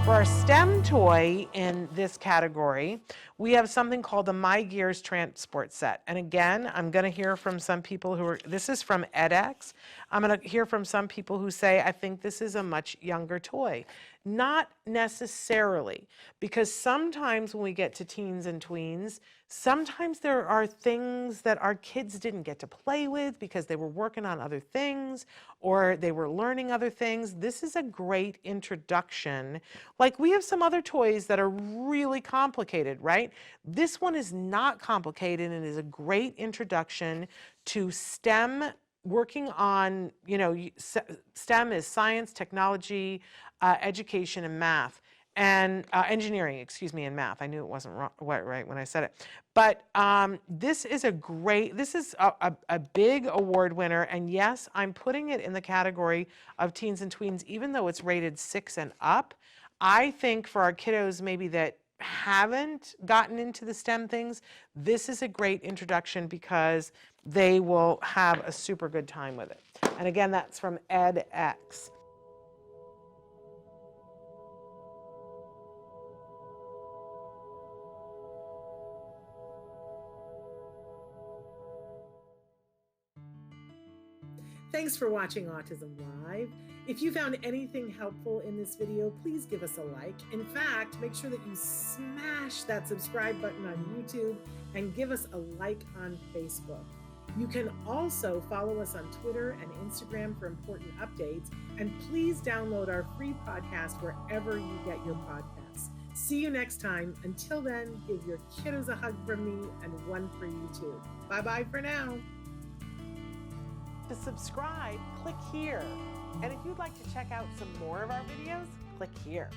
For our STEM toy in this category, we have something called the My Gears Transport Set. And again, I'm going to hear from some people who are, this is from edX. I'm going to hear from some people who say, I think this is a much younger toy. Not necessarily, because sometimes when we get to teens and tweens, sometimes there are things that our kids didn't get to play with because they were working on other things or they were learning other things. This is a great introduction. Like, we have some other toys that are really complicated, right? This one is not complicated and is a great introduction to STEM, working on, STEM is science, technology, education, and math. And engineering, and math. I knew it wasn't right when I said it. But this is a big award winner. And yes, I'm putting it in the category of teens and tweens, even though it's rated 6 and up. I think for our kiddos maybe that haven't gotten into the STEM things, this is a great introduction because they will have a super good time with it. And again, that's from edX. Thanks for watching Autism Live. If you found anything helpful in this video, please give us a like. In fact, make sure that you smash that subscribe button on YouTube and give us a like on Facebook. You can also follow us on Twitter and Instagram for important updates. And please download our free podcast wherever you get your podcasts. See you next time. Until then, give your kiddos a hug from me and one for you too. Bye-bye for now. To subscribe, click here. And if you'd like to check out some more of our videos, click here.